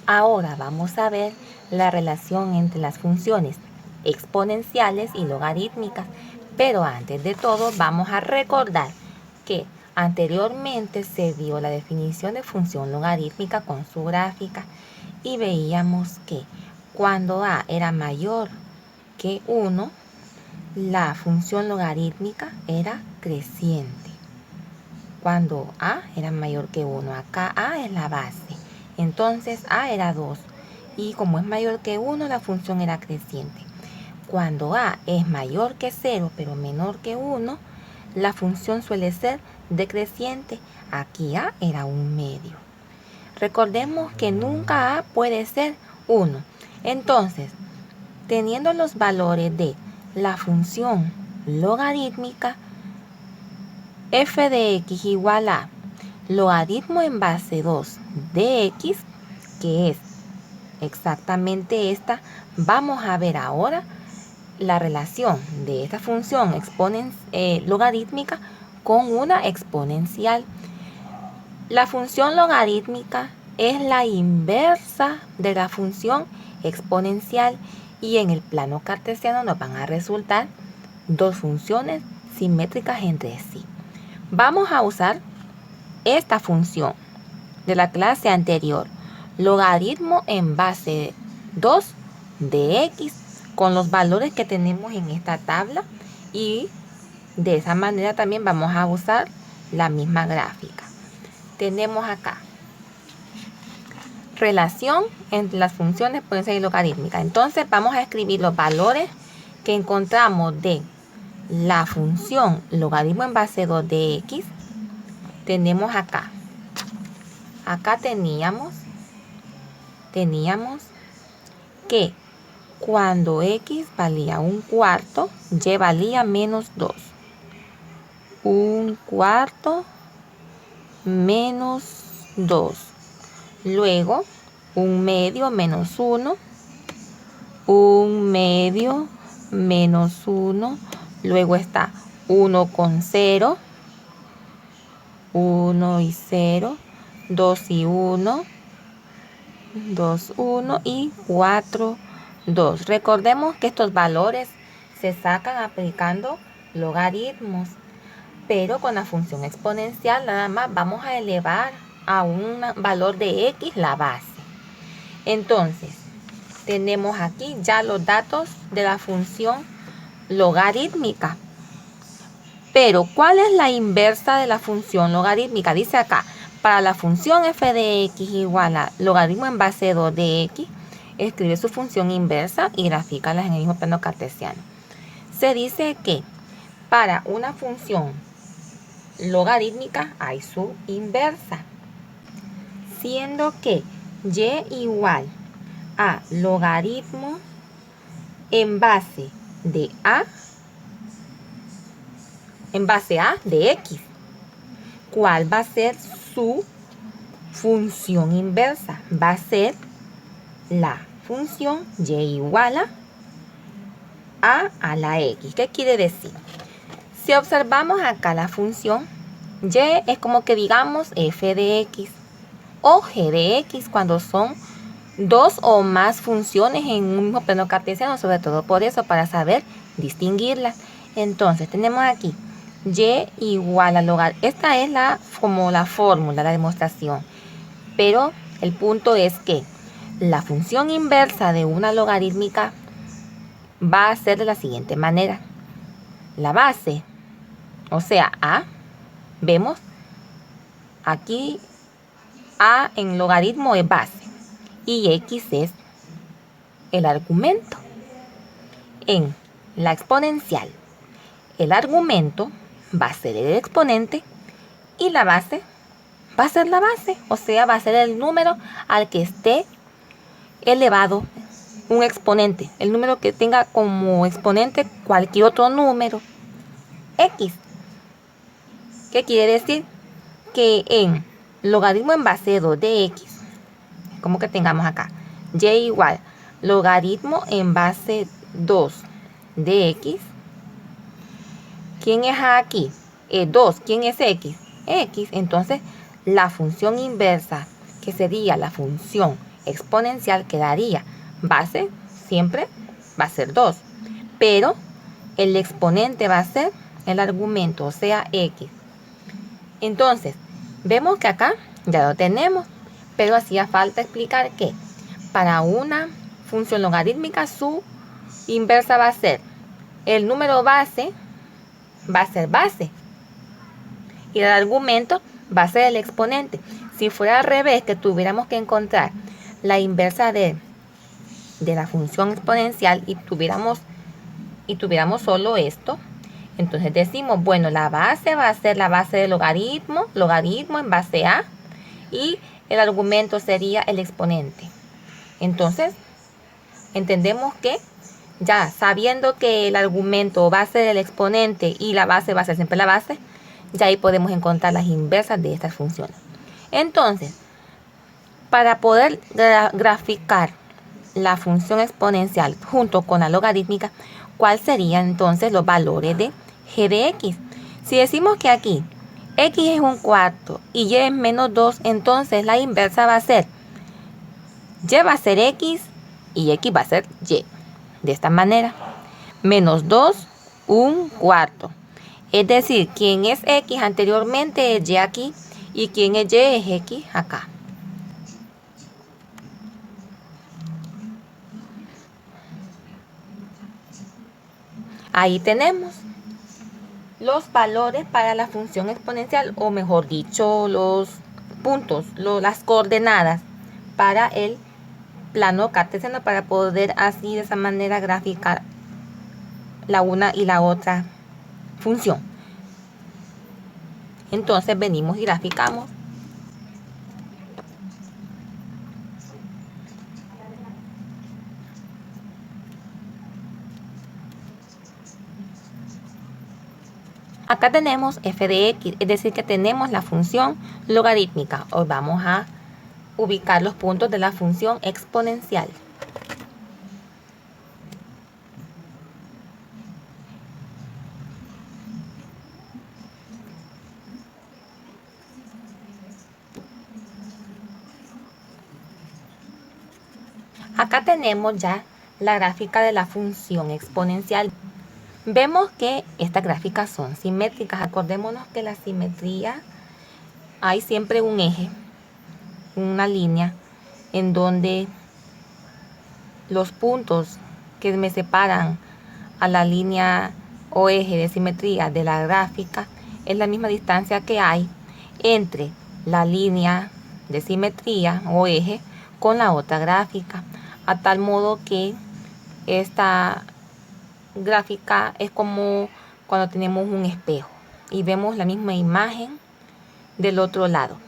Ahora vamos a ver la relación entre las funciones exponenciales y logarítmicas. Pero antes de todo vamos a recordar que anteriormente se dio la definición de función logarítmica con su gráfica y veíamos que cuando a era mayor que 1, la función logarítmica era creciente. Cuando a era mayor que 1, acá a es la base. Entonces a era 2 y como es mayor que 1, la función era creciente. Cuando a es mayor que 0 pero menor que 1, la función suele ser decreciente. Aquí a era un medio. Recordemos que nunca a puede ser 1. Entonces, teniendo los valores de la función logarítmica, f de x igual a logaritmo en base 2 de x, que es exactamente esta, vamos a ver ahora la relación de esta función logarítmica con una exponencial. La función logarítmica es la inversa de la función exponencial y en el plano cartesiano nos van a resultar dos funciones simétricas entre sí. Vamos a usar esta función de la clase anterior, logaritmo en base 2 de x, con los valores que tenemos en esta tabla, y de esa manera también vamos a usar la misma gráfica. Tenemos acá relación entre las funciones exponencial y logarítmica. Entonces vamos a escribir los valores que encontramos de la función logaritmo en base 2 de x. Tenemos acá teníamos que cuando x valía 1/4, y valía menos 2. 1/4 menos 2. Luego, 1/2 menos 1. 1/2 menos 1. Luego está 1 con 0. 1 y 0. 2 y 1. 2, 1 y 4, 2. Recordemos que estos valores se sacan aplicando logaritmos, pero con la función exponencial nada más vamos a elevar a un valor de x la base. Entonces, tenemos aquí ya los datos de la función logarítmica. Pero, ¿cuál es la inversa de la función logarítmica? Dice acá, para la función f de x igual a logaritmo en base 2 de x, escribe su función inversa y grafícala en el mismo plano cartesiano. Se dice que para una función logarítmica hay su inversa, siendo que y igual a logaritmo en base a de x. ¿Cuál va a ser su función inversa? Va a ser la función y igual a la x. ¿Qué quiere decir? Si observamos acá la función, y es como que digamos f de x o g de x cuando son dos o más funciones en un mismo plano cartesiano, sobre todo por eso, para saber distinguirlas. Entonces tenemos aquí y igual a logaritmo. Esta es como la fórmula, la demostración. Pero el punto es que la función inversa de una logarítmica va a ser de la siguiente manera. La base, o sea, a, vemos, aquí a en logaritmo es base y x es el argumento. En la exponencial, el argumento va a ser el exponente y la base va a ser la base, o sea, va a ser el número al que esté elevado un exponente, el número que tenga como exponente cualquier otro número, x. ¿Qué quiere decir? Que en logaritmo en base 2 de x, como que tengamos acá, y igual logaritmo en base 2 de x. ¿Quién es aquí? 2. ¿Quién es x? X. Entonces, la función inversa, que sería la función exponencial quedaría. Base siempre va a ser 2, pero el exponente va a ser el argumento, o sea, x. Entonces, vemos que acá ya lo tenemos, pero hacía falta explicar que para una función logarítmica su inversa va a ser el número base, va a ser base, y el argumento va a ser el exponente. Si fuera al revés, que tuviéramos que encontrar la inversa de la función exponencial y tuviéramos solo esto, entonces decimos, bueno, la base va a ser la base del logaritmo en base a, y el argumento sería el exponente. Entonces, entendemos que ya sabiendo que el argumento va a ser el exponente y la base va a ser siempre la base, ya ahí podemos encontrar las inversas de estas funciones. Entonces, para poder graficar la función exponencial junto con la logarítmica, ¿cuáles serían entonces los valores de g de x? Si decimos que aquí x es 1/4 y y es menos 2, entonces la inversa va a ser y va a ser x y x va a ser y. De esta manera, menos 2, 1/4. Es decir, quien es x anteriormente es y aquí, y quien es y es x acá. Ahí tenemos los valores para la función exponencial, o mejor dicho, los puntos, las coordenadas para el plano cartesiano, para poder así de esa manera graficar la una y la otra función. Entonces venimos y graficamos. Acá tenemos f de x, es decir que tenemos la función logarítmica. Hoy vamos a ubicar los puntos de la función exponencial. Acá tenemos ya la gráfica de la función exponencial. Vemos que estas gráficas son simétricas. Acordémonos que la simetría, hay siempre un eje, una línea, en donde los puntos que me separan a la línea o eje de simetría de la gráfica es la misma distancia que hay entre la línea de simetría o eje con la otra gráfica, a tal modo que esta gráfica es como cuando tenemos un espejo y vemos la misma imagen del otro lado.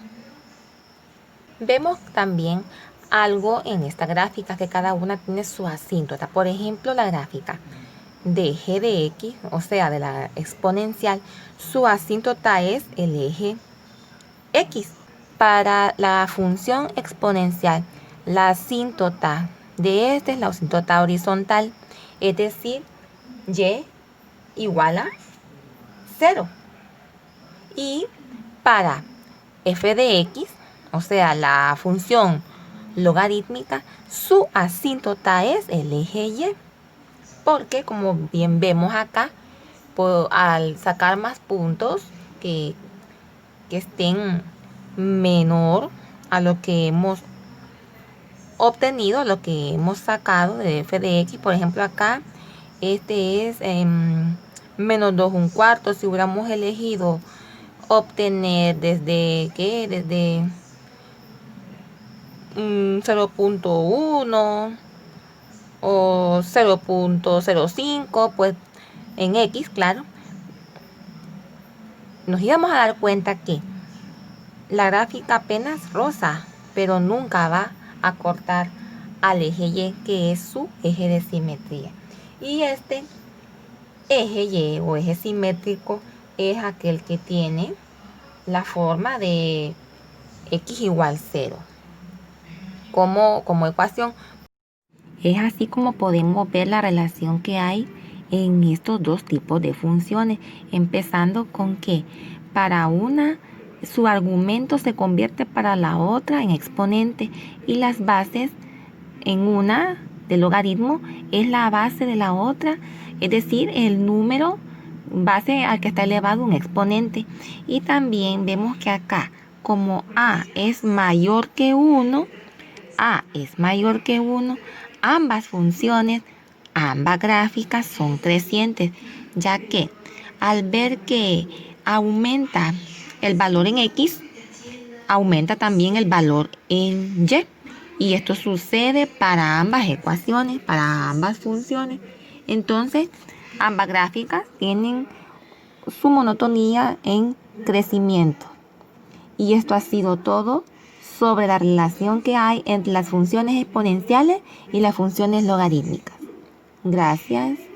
Vemos también algo en esta gráfica, que cada una tiene su asíntota. Por ejemplo, la gráfica de g de x, o sea, de la exponencial, su asíntota es el eje x. Para la función exponencial, la asíntota de este es la asíntota horizontal, es decir, y igual a 0. Y para f de x, o sea, la función logarítmica, su asíntota es el eje y, porque como bien vemos acá, al sacar más puntos que estén menor a lo que hemos obtenido, lo que hemos sacado de f de x, por ejemplo acá, este es menos 2 1/4. Si hubiéramos elegido obtener desde 0.1 o 0.05, pues en x, claro, nos íbamos a dar cuenta que la gráfica apenas roza, pero nunca va a cortar al eje y, que es su eje de simetría. Y este eje y o eje simétrico es aquel que tiene la forma de x igual 0 como ecuación. Es así como podemos ver la relación que hay en estos dos tipos de funciones, empezando con que para una su argumento se convierte para la otra en exponente y las bases en una del logaritmo es la base de la otra, es decir, el número base al que está elevado un exponente. Y también vemos que acá, como a es mayor que 1, ambas funciones, ambas gráficas son crecientes, ya que al ver que aumenta el valor en X, aumenta también el valor en Y. Y esto sucede para ambas ecuaciones, para ambas funciones. Entonces, ambas gráficas tienen su monotonía en crecimiento. Y esto ha sido todo sobre la relación que hay entre las funciones exponenciales y las funciones logarítmicas. Gracias.